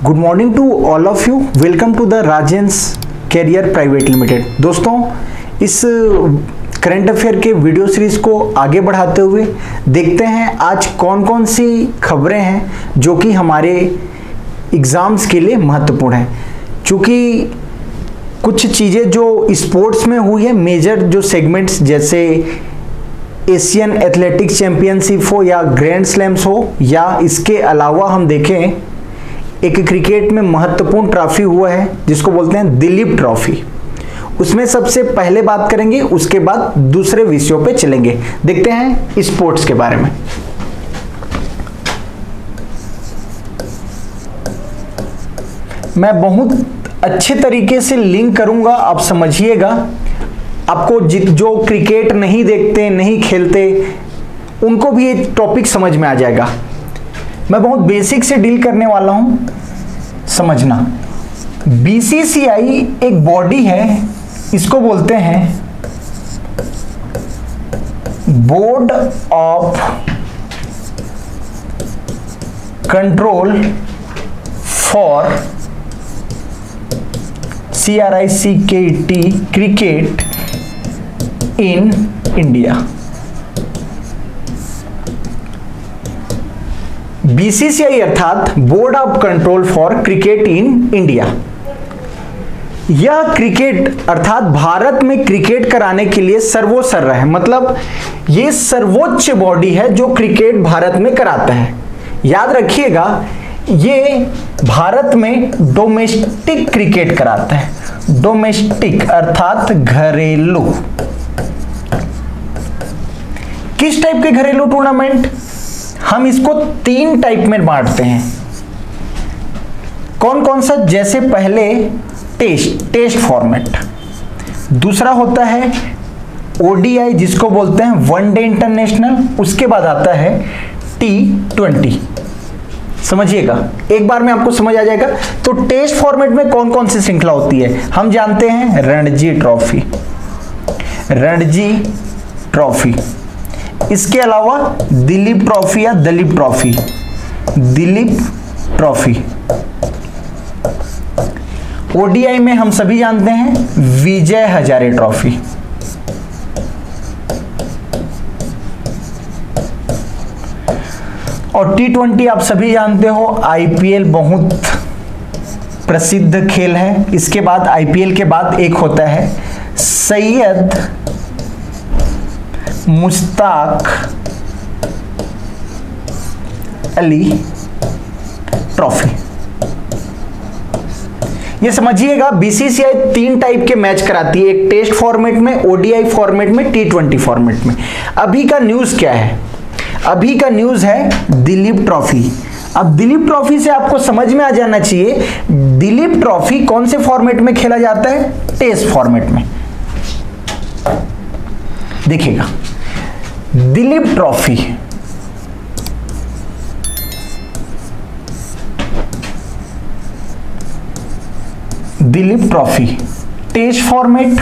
Good morning to all of you. Welcome to the Rajens career private limited. दोस्तों, इस current affair के video series को आगे बढ़ाते हुए देखते हैं आज कौन कौन सी खबरें हैं जो कि हमारे एग्ज़ाम्स के लिए महत्वपूर्ण हैं। चूँकि कुछ चीज़ें जो स्पोर्ट्स में हुई है, मेजर जो सेगमेंट्स जैसे एशियन एथलेटिक्स चैंपियनशिप हो या ग्रैंड स्लैम्स हो, या इसके अलावा हम देखें एक क्रिकेट में महत्वपूर्ण ट्रॉफी हुआ है जिसको बोलते हैं दिलीप ट्रॉफी। उसमें सबसे पहले बात करेंगे, उसके बाद दूसरे विषयों पे चलेंगे। देखते हैं स्पोर्ट्स के बारे में। मैं बहुत अच्छे तरीके से लिंक करूंगा, आप समझिएगा। आपको जो क्रिकेट नहीं देखते, नहीं खेलते, उनको भी ये टॉपिक समझ में आ जाएगा। मैं बहुत बेसिक से डील करने वाला हूं, समझना। बीसीसीआई एक बॉडी है, इसको बोलते हैं board of control for CRICKET cricket in India. BCCI अर्थात board of control for cricket in India. यह क्रिकेट अर्थात भारत में क्रिकेट कराने के लिए सर्वोच्च है, मतलब यह सर्वोच्च बॉडी है जो क्रिकेट भारत में कराता है। याद रखिएगा, ये भारत में डोमेस्टिक क्रिकेट कराता है। डोमेस्टिक अर्थात घरेलू। किस टाइप के घरेलू टूर्नामेंट? हम इसको 3 टाइप में बांटते हैं। कौन कौन सा? जैसे पहले टेस्ट फॉर्मेट, दूसरा होता है ओडीआई जिसको बोलते हैं वनडे इंटरनेशनल, उसके बाद आता है T20। समझिएगा, एक बार में आपको समझ आ जाएगा। तो टेस्ट फॉर्मेट में कौन कौन सी श्रृंखला होती है हम जानते हैं। रणजी ट्रॉफी, रणजी ट्रॉफी, इसके अलावा दिलीप ट्रॉफी या Duleep trophy, Dilip trophy. ODI में हम सभी जानते हैं विजय हजारे ट्रॉफी। और T20 आप सभी जानते हो, आईपीएल बहुत प्रसिद्ध खेल है। इसके बाद आईपीएल के बाद एक होता है सैयद मुश्ताक अली ट्रॉफी। ये समझिएगा, बीसीसीआई 3 टाइप के मैच कराती है, एक टेस्ट फॉर्मेट में, ओडीआई फॉर्मेट में, T20 फॉर्मेट में। अभी का न्यूज क्या है? अभी का न्यूज है दिलीप ट्रॉफी। अब दिलीप ट्रॉफी से आपको समझ में आ जाना चाहिए दिलीप ट्रॉफी कौन से फॉर्मेट में खेला जाता है? टेस्ट फॉर्मेट में। देखिएगा, Dilip trophy Dilip trophy test format,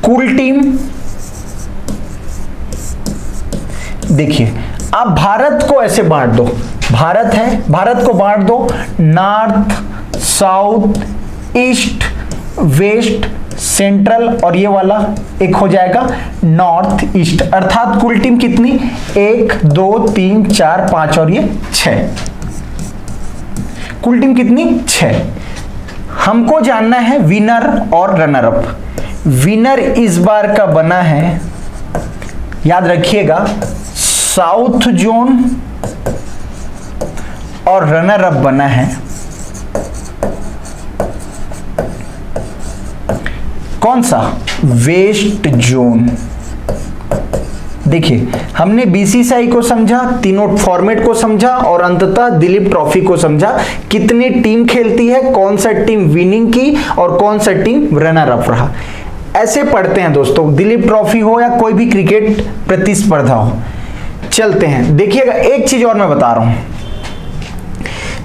कुल टीम। देखिए, आप भारत को ऐसे बांट दो, भारत है, भारत को बांट दो north, south, east, west, central, और ये वाला एक हो जाएगा नॉर्थ ईस्ट। अर्थात कुल टीम कितनी? 1 2 3 4 5 और ये 6। कुल टीम कितनी? 6। हमको जानना है विनर और रनर अप। विनर इस बार का बना है, याद रखिएगा, साउथ जोन, और रनर अप बना है कौन सा? West zone. देखिए, हमने बीसीसीआई को समझा, तीनों फॉर्मेट को समझा, और अंततः दिलीप ट्रॉफी को समझा। कितनी टीम खेलती है, कौन सा टीम विनिंग की और कौन सा टीम रनर अप रहा, ऐसे पढ़ते हैं दोस्तों। दिलीप ट्रॉफी हो या कोई भी क्रिकेट प्रतिस्पर्धा हो। चलते हैं, देखिएगा, एक चीज और मैं बता रहा हूं।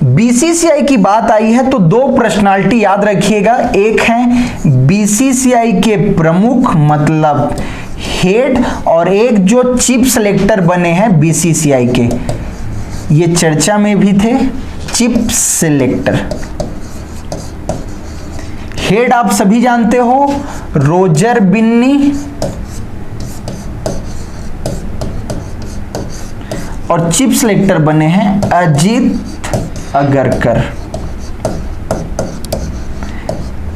बीसीसीआई की बात आई है तो 2 पर्सनालिटी याद रखिएगा। एक है बीसीसीआई के प्रमुख, मतलब हेड, और एक जो चीफ सेलेक्टर बने हैं बीसीसीआई के। ये चर्चा में भी थे, चिप सेलेक्टर। हेड आप सभी जानते हो, रोजर बिन्नी और चिप सेलेक्टर बने हैं अजीत अगरकर।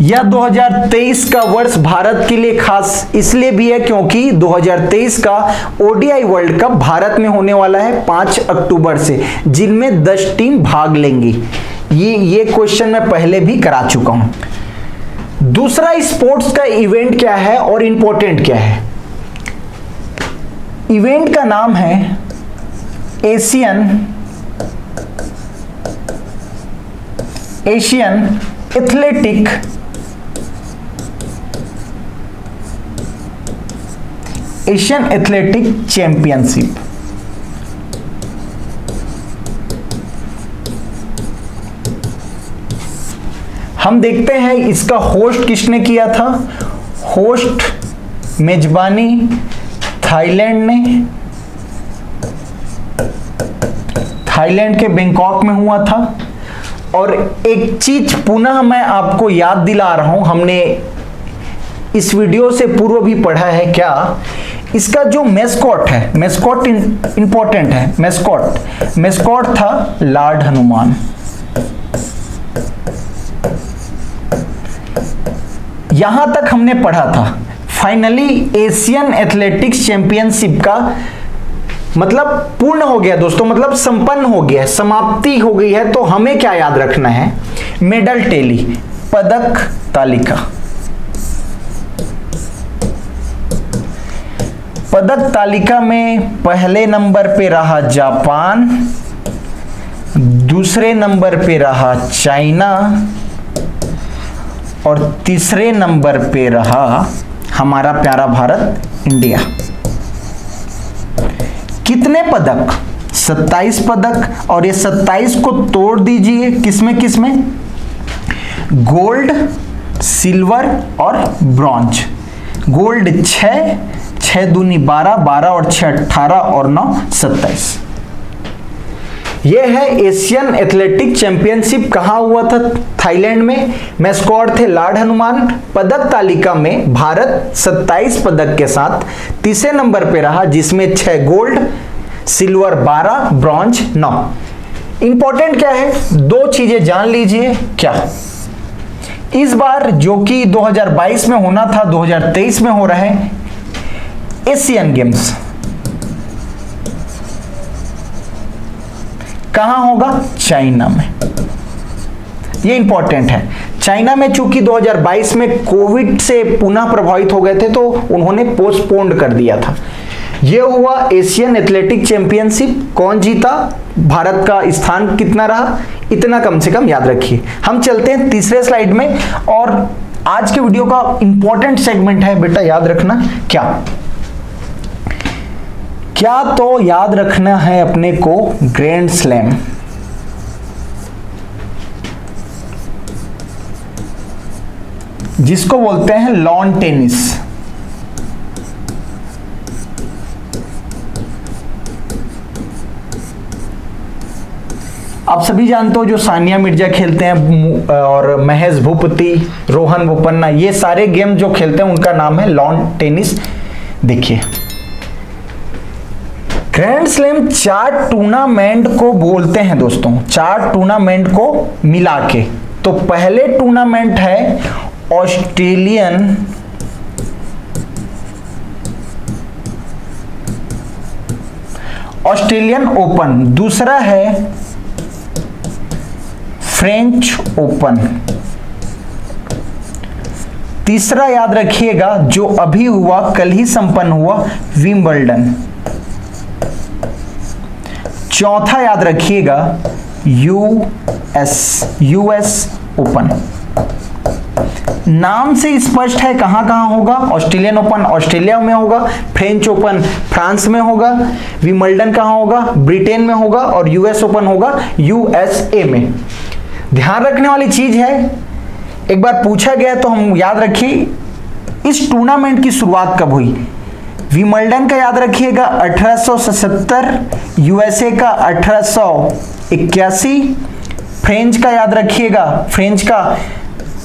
यह 2023 का वर्ष भारत के लिए खास इसलिए भी है क्योंकि 2023 का ओडीआई वर्ल्ड कप भारत में होने वाला है 5 अक्टूबर से, जिनमें 10 टीम भाग लेंगी। ये क्वेश्चन मैं पहले भी करा चुका हूं। दूसरा, स्पोर्ट्स का इवेंट क्या है और इंपॉर्टेंट क्या है। इवेंट का नाम है एशियन एथलेटिक चैंपियनशिप। हम देखते हैं इसका होस्ट किसने किया था। होस्ट मेजबानी थाईलैंड ने, थाईलैंड के बैंकॉक में हुआ था। और एक चीज पुनः मैं आपको याद दिला रहा हूं, हमने इस वीडियो से पूर्व भी पढ़ा है क्या, इसका जो मैस्कॉट है, मैस्कॉट इंपॉर्टेंट है, मैस्कॉट था लॉर्ड हनुमान। यहां तक हमने पढ़ा था। फाइनली एशियन एथलेटिक्स चैंपियनशिप का मतलब पूर्ण हो गया दोस्तों, मतलब संपन्न हो गया, समाप्ति हो गई है। तो हमें क्या याद रखना है, मेडल टेली, पदक तालिका। पदक तालिका में पहले नंबर पे रहा जापान, दूसरे नंबर पे रहा चाइना और तीसरे नंबर पे रहा हमारा प्यारा भारत, इंडिया। कितने पदक, 27 पदक। और ये 27 को तोड़ दीजिए किसमें, गोल्ड, सिल्वर और ब्रॉन्ज। गोल्ड 6 दूनी 12, 12 और 6 18 और 9 27। यह है एशियन एथलेटिक चैंपियनशिप। कहां हुआ था, थाईलैंड में। मैस्कॉट थे लॉर्ड हनुमान। पदक तालिका में भारत 27 पदक के साथ तीसरे नंबर पे रहा, जिसमें 6 गोल्ड, सिल्वर 12, ब्रॉन्ज 9। इंपॉर्टेंट क्या है, 2 चीजें जान लीजिए। क्या इस बार जो कि 2022 में होना था, 2023 में हो रहा है एशियन गेम्स, कहां होगा, चाइना में। ये इंपॉर्टेंट है। चाइना में चूंकि 2022 में कोविड से पुनः प्रभावित हो गए थे, तो उन्होंने पोस्टपोन्ड कर दिया था। यह हुआ एशियन एथलेटिक चैंपियनशिप। कौन जीता, भारत का स्थान कितना रहा, इतना कम से कम याद रखिए। हम चलते हैं तीसरे स्लाइड में। और आज के वीडियो का इंपॉर्टेंट सेगमेंट है बेटा, याद रखना। क्या तो याद रखना है अपने को, ग्रैंड स्लैम। जिसको बोलते हैं लॉन टेनिस। आप सभी जानते हो जो सानिया मिर्जा खेलते हैं और महेश भूपति, रोहन बोपन्ना, ये सारे गेम जो खेलते हैं उनका नाम है लॉन टेनिस। देखिए, ग्रैंड स्लैम 4 टूर्नामेंट को बोलते हैं दोस्तों, 4 टूर्नामेंट को मिला के। तो पहले टूर्नामेंट है ऑस्ट्रेलियन ओपन, दूसरा है फ्रेंच ओपन, तीसरा याद रखिएगा जो अभी हुआ, कल ही संपन्न हुआ, विंबलडन। चौथा याद रखिएगा यूएस ओपन। नाम से स्पष्ट है कहां कहां होगा। ऑस्ट्रेलियन ओपन ऑस्ट्रेलिया में होगा, फ्रेंच ओपन फ्रांस में होगा, विंबलडन कहां होगा, ब्रिटेन में होगा और यूएस ओपन होगा यूएसए में। ध्यान रखने वाली चीज है, एक बार पूछा गया तो हम याद रखिए, इस टूर्नामेंट की शुरुआत कब हुई। विमल्डन का याद रखिएगा 1877, यूएसए का 1881, फ्रेंच का याद रखिएगा, फ्रेंच का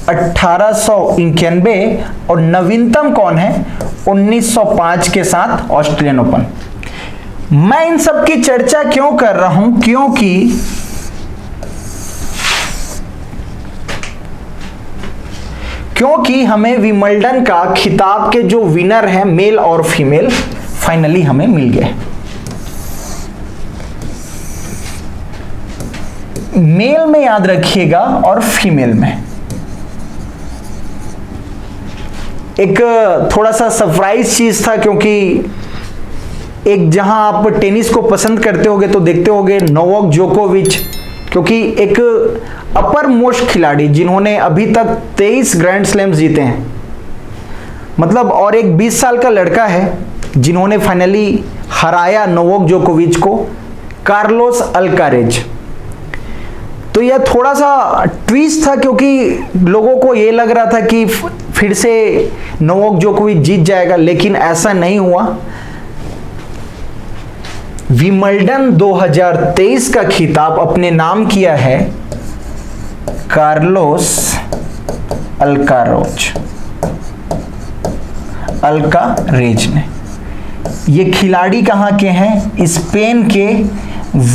1891 और नवीनतम कौन है 1905 के साथ ऑस्ट्रेलियन ओपन। मैं इन सब की चर्चा क्यों कर रहा हूं, क्योंकि हमें विमल्डन का खिताब के जो विनर हैं मेल और फीमेल फाइनली हमें मिल गए। मेल में याद रखिएगा और फीमेल में एक थोड़ा सा सरप्राइज चीज था, क्योंकि एक जहां आप टेनिस को पसंद करते होगे तो देखते होगे नोवाक जोकोविच, क्योंकि एक अपर मोस्ट खिलाड़ी जिन्होंने अभी तक 23 ग्रैंड स्लैम्स जीते हैं, मतलब, और एक 20 साल का लड़का है जिन्होंने फाइनली हराया नोवाक जोकोविच को, कार्लोस अल्कारेज। तो यह थोड़ा सा ट्विस्ट था, क्योंकि लोगों को यह लग रहा था कि फिर से नोवाक जोकोविच जीत जाएगा, लेकिन ऐसा नहीं हुआ। विमल्डन 2023 का खिताब अपने नाम किया है कार्लोस अल्कारेज ने। ये खिलाड़ी कहां के हैं? स्पेन के,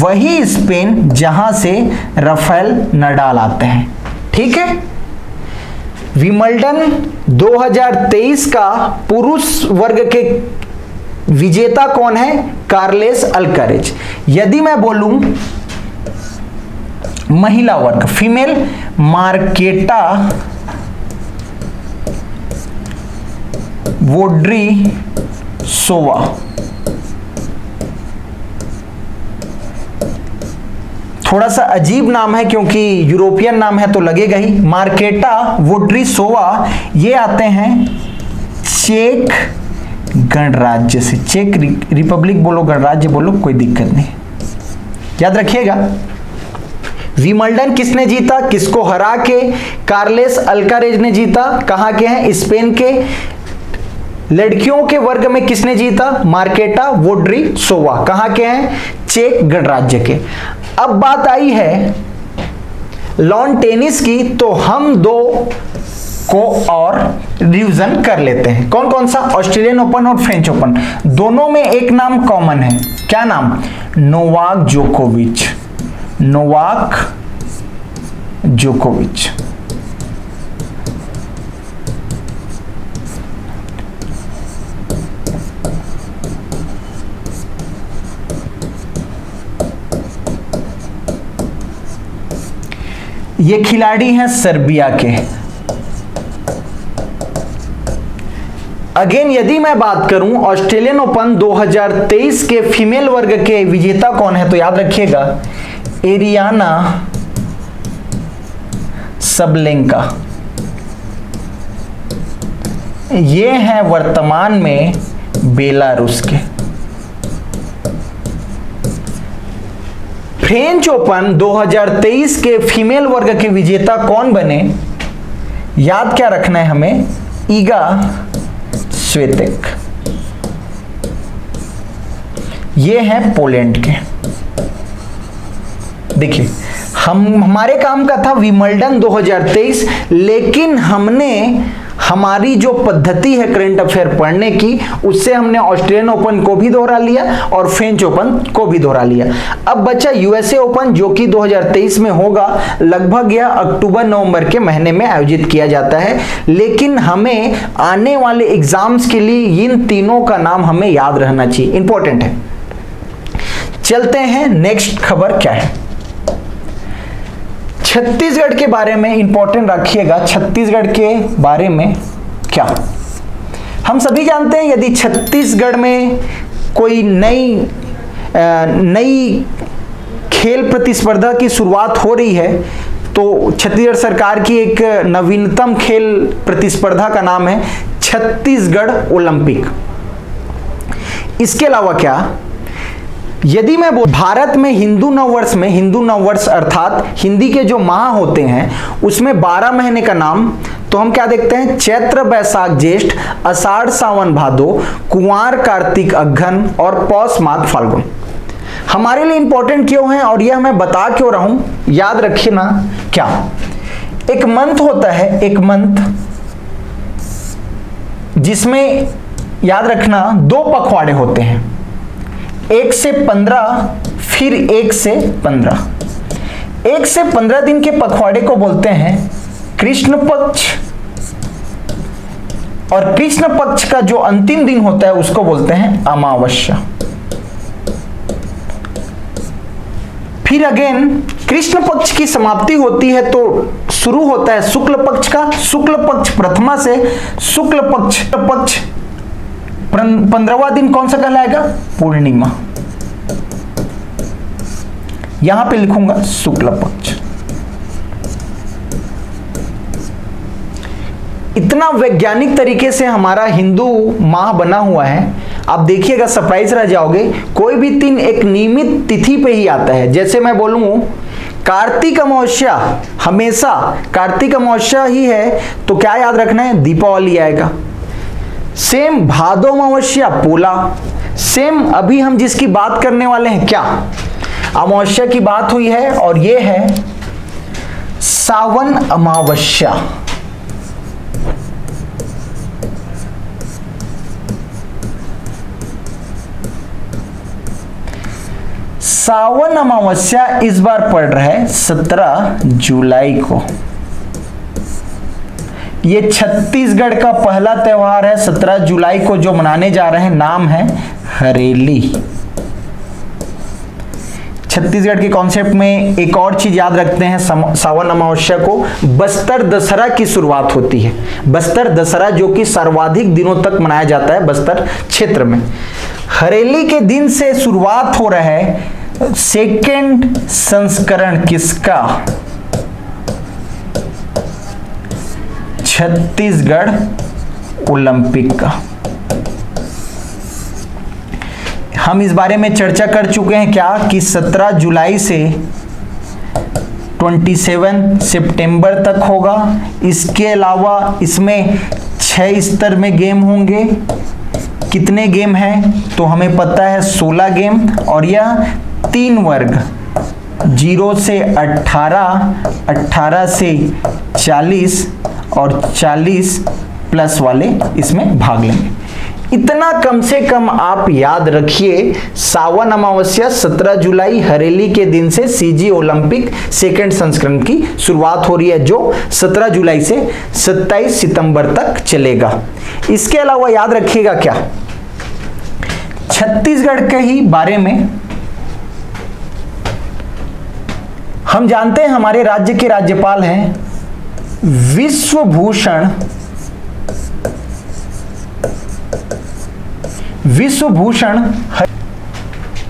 वही स्पेन जहां से राफेल नडाल आते हैं। ठीक है, विमल्डन 2023 का पुरुष वर्ग के विजेता कौन है? Carlos Alcaraz. यदि मैं बोलूं महिला वर्ग, फीमेल, मार्केटा वोड्रीसोवा। थोड़ा सा अजीब नाम है, क्योंकि यूरोपियन नाम है तो लगेगा ही। मार्केटा वोड्रीसोवा ये आते हैं चेक गणराज्य से। चेक रिपब्लिक बोलो, गणराज्य बोलो, कोई दिक्कत नहीं, याद रखिएगा। विमल्डन किसने जीता? किसको हरा के? कार्लोस अल्कारेज ने जीता। कहां के हैं? स्पेन के। लड़कियों के वर्ग में किसने जीता? मार्केटा वोड्रीसोवा। कहां के हैं? चेक गणराज्य के। अब बात आई है लॉन टेनिस की, तो हम दो को और रिवीजन कर लेते हैं। कौन कौन सा? ऑस्ट्रेलियन ओपन और फ्रेंच ओपन। दोनों में एक नाम कॉमन है। क्या नाम? नोवाक जोकोविच। नोवाक जोकोविच। ये खिलाड़ी हैं सर्बिया के। अगेन यदि मैं बात करूं ऑस्ट्रेलियन ओपन 2023 के फीमेल वर्ग के विजेता कौन है, तो याद रखिएगा एरियाना सबलेंका। ये हैं वर्तमान में बेलारूस के। फ्रेंच ओपन 2023 के फीमेल वर्ग के विजेता कौन बने? याद क्या रखना है हमें? ईगा स्वितेक। ये हैं पोलैंड के। देखिए, हमारे काम का था विमल्डन 2023, लेकिन हमने हमारी जो पद्धति है करंट अफेयर पढ़ने की, उससे हमने ऑस्ट्रेलियन ओपन को भी दोहरा लिया और फ्रेंच ओपन को भी दोहरा लिया। अब बचा यूएसए ओपन, जो कि 2023 में होगा। लगभग यह अक्टूबर नवंबर के महीने में आयोजित किया जाता है, लेकिन हमें आने वाले एग्जाम्स के लिए इन तीनों का नाम हमें याद रहना चाहिए, इंपॉर्टेंट है। चलते हैं, नेक्स्ट खबर क्या है? छत्तीसगढ़ के बारे में इंपॉर्टेंट रखिएगा। छत्तीसगढ़ के बारे में क्या हम सभी जानते हैं, यदि छत्तीसगढ़ में कोई नई खेल प्रतिस्पर्धा की शुरुआत हो रही है, तो छत्तीसगढ़ सरकार की एक नवीनतम खेल प्रतिस्पर्धा का नाम है छत्तीसगढ़ ओलंपिक। इसके अलावा क्या, यदि मैं भारत में हिंदू नववर्ष अर्थात हिंदी के जो माह होते हैं, उसमें 12 महीने का नाम तो हम क्या देखते हैं, चैत्र बैसाख ज्येष्ठ आषाढ़ सावन भादो कुंवार कार्तिक अघन और पौष माघ फाल्गुन। हमारे लिए इंपॉर्टेंट क्यों है और यह मैं बता क्यों रहा हूं, याद रखिए ना। क्या एक मंथ होता है, एक मंथ जिसमें याद रखना 2 पखवाड़े होते हैं, 1 से 15 फिर 1 से 15। 1 से 15 दिन के पखवाड़े को बोलते हैं कृष्ण पक्ष, और कृष्ण पक्ष का जो अंतिम दिन होता है उसको बोलते हैं अमावस्या। फिर अगेन कृष्ण पक्ष की समाप्ति होती है तो शुरू होता है शुक्ल पक्ष का। शुक्ल पक्ष प्रथमा से शुक्ल पक्ष 15वां दिन कौन सा कहलाएगा, पूर्णिमा। यहां पे लिखूंगा शुक्ल पक्ष। इतना वैज्ञानिक तरीके से हमारा हिंदू माह बना हुआ है, आप देखिएगा सरप्राइज रह जाओगे। कोई भी दिन एक नियमित तिथि पे ही आता है। जैसे मैं बोलूं कार्तिक अमावस्या, हमेशा कार्तिक अमावस्या ही है तो क्या याद रखना है, दीपावली आएगा। सेम भादो अमावस्या पोला। सेम अभी हम जिसकी बात करने वाले हैं, क्या अमावस्या की बात हुई है, और ये है सावन अमावस्या। सावन अमावस्या इस बार पड़ रहा है 17 जुलाई को। ये छत्तीसगढ़ का पहला त्यौहार है 17 जुलाई को जो मनाने जा रहे हैं, नाम है हरेली। छत्तीसगढ़ के कॉन्सेप्ट में एक और चीज याद रखते हैं, सावन अमावस्या को बस्तर दशहरा की शुरुआत होती है। बस्तर दशहरा जो कि सर्वाधिक दिनों तक मनाया जाता है बस्तर क्षेत्र में। हरेली के दिन से शुरुआत हो रहा है सेकेंड संस्करण किसका, छत्तीसगढ़ ओलंपिक का। हम इस बारे में चर्चा कर चुके हैं क्या कि 17 जुलाई से 27 सितंबर तक होगा। इसके अलावा इसमें 6 स्तर में गेम होंगे। कितने गेम हैं तो हमें पता है 16 गेम, और यह 3 वर्ग 0 से 18, 18 से 40 और 40 प्लस वाले इसमें भाग लेंगे। इतना कम से कम आप याद रखिए। सावन अमावस्या 17 जुलाई हरेली के दिन से सीजी ओलंपिक सेकेंड संस्करण की शुरुआत हो रही है, जो 17 जुलाई से 27 सितंबर तक चलेगा। इसके अलावा याद रखिएगा क्या, छत्तीसगढ़ के ही बारे में हम जानते हैं हमारे राज्य के राज्यपाल हैं विश्वभूषण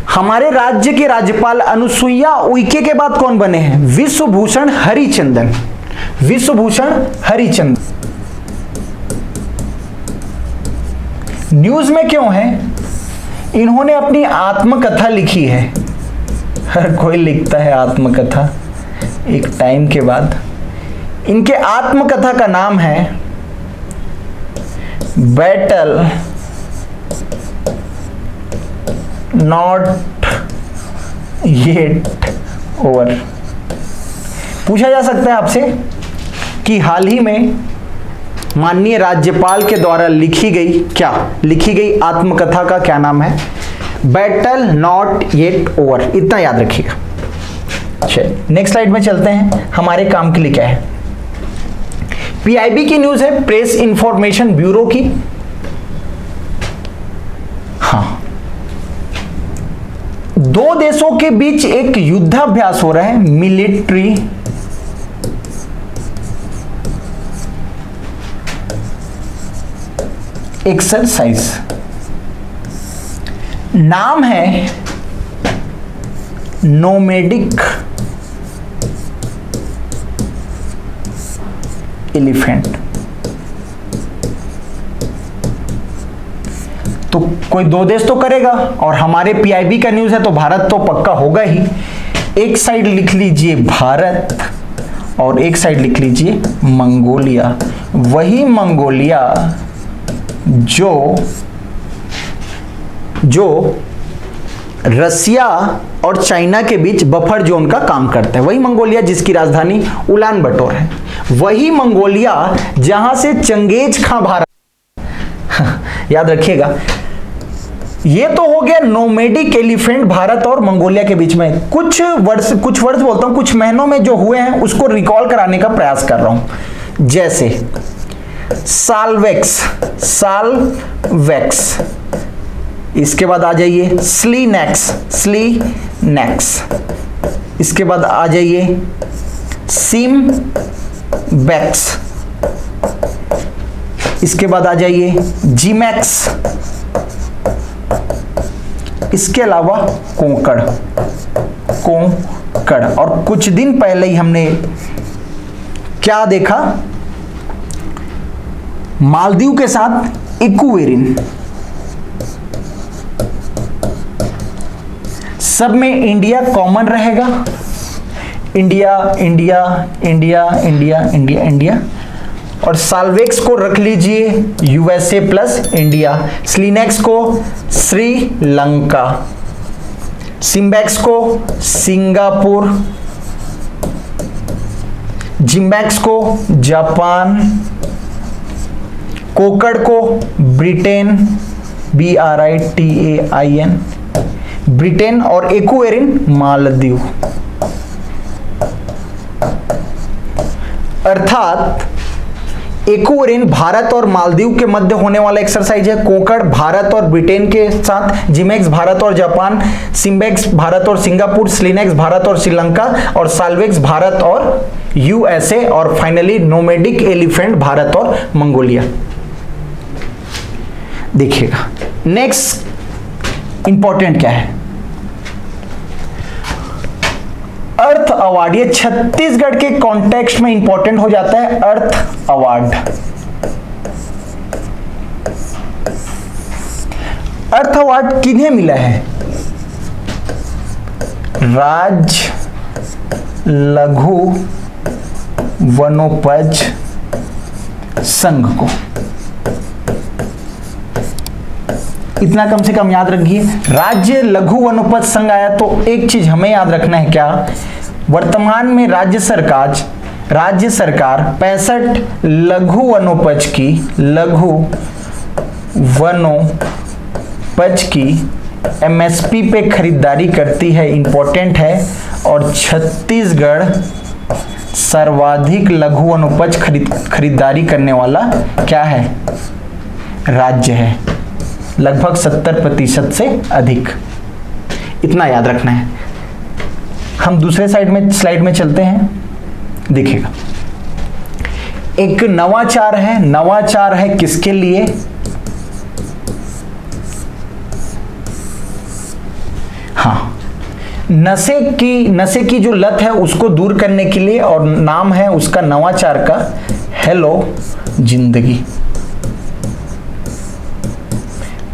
हमारे राज्य के राज्यपाल अनुसुईया उइके के बाद कौन बने हैं, विश्वभूषण हरिचंदन। विश्वभूषण हरिचंदन न्यूज में क्यों है, इन्होंने अपनी आत्मकथा लिखी है। हर कोई लिखता है आत्मकथा एक टाइम के बाद। इनके आत्मकथा का नाम है बैटल नॉट येट ओवर। पूछा जा सकता है आपसे कि हाल ही में माननीय राज्यपाल के द्वारा लिखी गई आत्मकथा का क्या नाम है, बैटल नॉट येट ओवर। इतना याद रखिएगा। चलिए नेक्स्ट स्लाइड में चलते हैं। हमारे काम के लिए क्या है, पीआईबी की न्यूज है, प्रेस इंफॉर्मेशन ब्यूरो की। हाँ, 2 देशों के बीच एक युद्धाभ्यास हो रहा है, मिलिट्री एक्सरसाइज। नाम है नोमैडिक एलिफेंट। तो कोई 2 देश तो करेगा, और हमारे पीआईबी का न्यूज है तो भारत तो पक्का होगा ही। एक साइड लिख लीजिए भारत और एक साइड लिख लीजिए मंगोलिया। वही मंगोलिया जो रसिया और चाइना के बीच बफर जोन का काम करता है। वही मंगोलिया जिसकी राजधानी उलान बटोर है। वही मंगोलिया जहां से चंगेज खां भारत याद रखिएगा। ये तो हो गया नोमैडिक एलिफेंट भारत और मंगोलिया के बीच में। कुछ वर्ष बोलता हूं, कुछ महीनों में जो हुए हैं उसको रिकॉल कराने का प्रयास कर रहा हूं। जैसे साल्वेक्स, इसके बाद आ जाइए स्लीनेक्स, इसके बाद आ जाइए सिमबैक्स, इसके बाद आ जाइए जीमैक्स, इसके अलावा कोंकण। और कुछ दिन पहले ही हमने क्या देखा, मालदीव के साथ इक्वेरिन। सब में इंडिया कॉमन रहेगा, इंडिया। और साल्वेक्स को रख लीजिए यूएसए प्लस इंडिया, स्लीनेक्स को श्रीलंका, सिम्बैक्स को सिंगापुर, जिम्बैक्स को जापान, कोकड़ को ब्रिटेन, BRITAIN ब्रिटेन, और इक्वेरिन मालदीव। अर्थात इक्वेरिन भारत और मालदीव के मध्य होने वाला एक्सरसाइज है। कोकड़ भारत और ब्रिटेन के साथ, जिमेक्स भारत और जापान, सिम्बैक्स भारत और सिंगापुर, स्लीनेक्स भारत और श्रीलंका, और साल्वेक्स भारत और यूएसए, और फाइनली नोमैडिक एलिफेंट भारत और मंगोलिया। देखिएगा नेक्स्ट इंपॉर्टेंट क्या है, अर्थ अवार्ड। ये छत्तीसगढ़ के कॉन्टेक्स्ट में इंपॉर्टेंट हो जाता है अर्थ अवार्ड। अर्थ अवार्ड किन्हें मिला है, राज्य लघु वनोपज संघ को। इतना कम से कम याद रखिए, राज्य लघु वनोपज संघ आया तो एक चीज हमें याद रखना है, क्या वर्तमान में राज्य सरकार 65 लघु वनोपज की MSP पे खरीदारी करती है, इंपॉर्टेंट है। और छत्तीसगढ़ सर्वाधिक लघु वनोपज खरीदारी करने वाला क्या है, राज्य है, लगभग 70% से अधिक। इतना याद रखना है। हम दूसरे स्लाइड में चलते हैं। देखिएगा एक नवाचार है किसके लिए, हाँ, नशे की जो लत है उसको दूर करने के लिए, और नाम है उसका नवाचार का हेलो जिंदगी।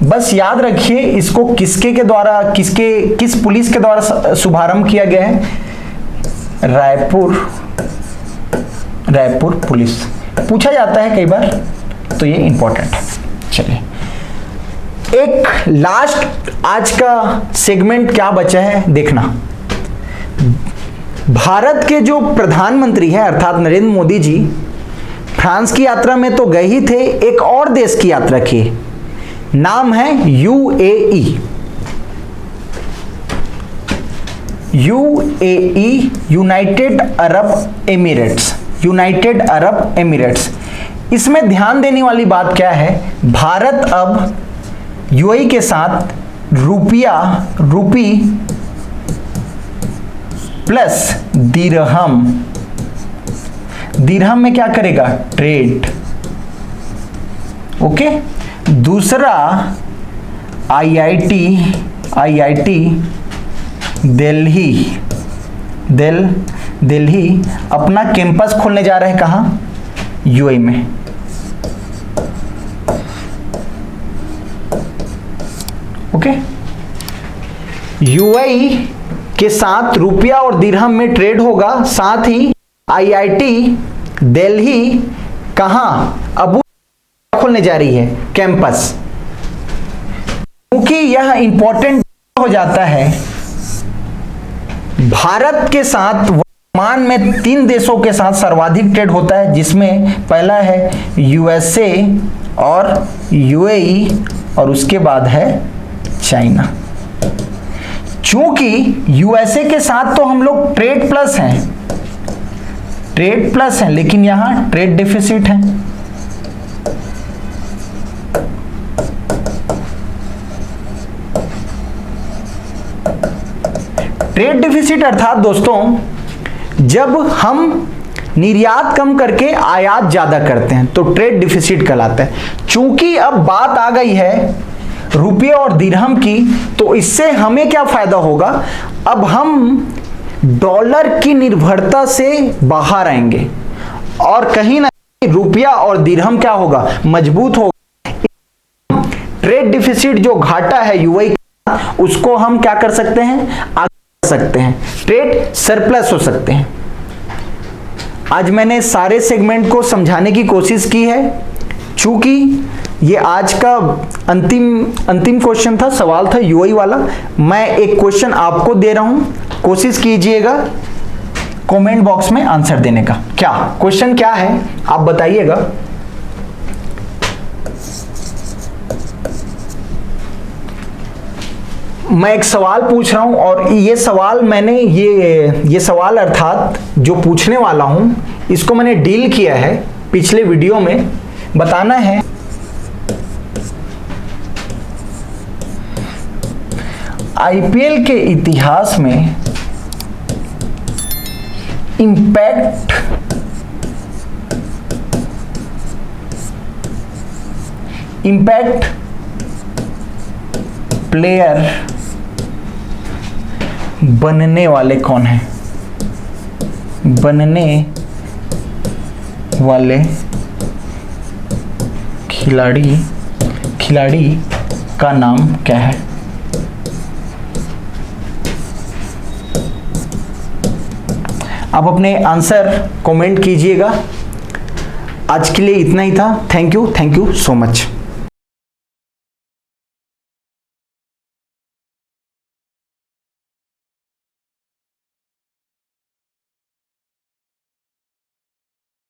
बस याद रखिए इसको किस पुलिस के द्वारा शुभारंभ किया गया है, रायपुर पुलिस। पूछा जाता है कई बार, तो ये इंपॉर्टेंट है। चलिए एक लास्ट आज का सेगमेंट क्या बचा है देखना। भारत के जो प्रधानमंत्री हैं अर्थात नरेंद्र मोदी जी फ्रांस की यात्रा में तो गए ही थे, एक और देश की यात्रा की, नाम है UAE। United Arab Emirates. इसमें ध्यान देने वाली बात क्या है, भारत अब UAE के साथ रूपी प्लस दिरहम में क्या करेगा, ट्रेड। ओके, दूसरा IIT दिल्ली अपना कैंपस खोलने जा रहे हैं, कहां, UAE में। ओके, UAE के साथ रुपया और दिरहम में ट्रेड होगा, साथ ही आईआईटी दिल्ली कहां अब खोलने जा रही है कैंपस? क्योंकि यह इंपॉर्टेंट हो जाता है। भारत के साथ वर्तमान में 3 देशों के साथ सर्वाधिक ट्रेड होता है, जिसमें पहला है यूएसए और यूएई और उसके बाद है चाइना। चूंकि यूएसए के साथ तो हम लोग ट्रेड प्लस हैं, लेकिन यहां ट्रेड डिफिसिट है। ट्रेड डिफिसिट अर्थात दोस्तों जब हम निर्यात कम करके आयात ज्यादा करते हैं तो ट्रेड डिफिसिट कहलाता है। चूंकि अब बात आ गई है रुपये और दिरहम की, तो इससे हमें क्या फायदा होगा? अब हम डॉलर की निर्भरता से बाहर आएंगे और कहीं ना कहीं रुपया और दिरहम क्या होगा? मजबूत होगा। ट्रेड डिफिसिट जो घाटा है यूएई का, उसको हम क्या कर सकते हैं? सकते हैं, ट्रेड सरप्लस हो सकते हैं। आज मैंने सारे सेगमेंट को समझाने की कोशिश की है। चूंकि ये आज का अंतिम क्वेश्चन था, सवाल था यूएई वाला, मैं एक क्वेश्चन आपको दे रहा हूं, कोशिश कीजिएगा कमेंट बॉक्स में आंसर देने का। क्या क्वेश्चन क्या है आप बताइएगा। मैं एक सवाल पूछ रहा हूं और ये सवाल मैंने ये सवाल अर्थात जो पूछने वाला हूं इसको मैंने डील किया है पिछले वीडियो में। बताना है आईपीएल के इतिहास में इंपैक्ट प्लेयर बनने वाले कौन हैं? बनने वाले खिलाड़ी का नाम क्या है? आप अपने आंसर कमेंट कीजिएगा। आज के लिए इतना ही था। Thank you so much.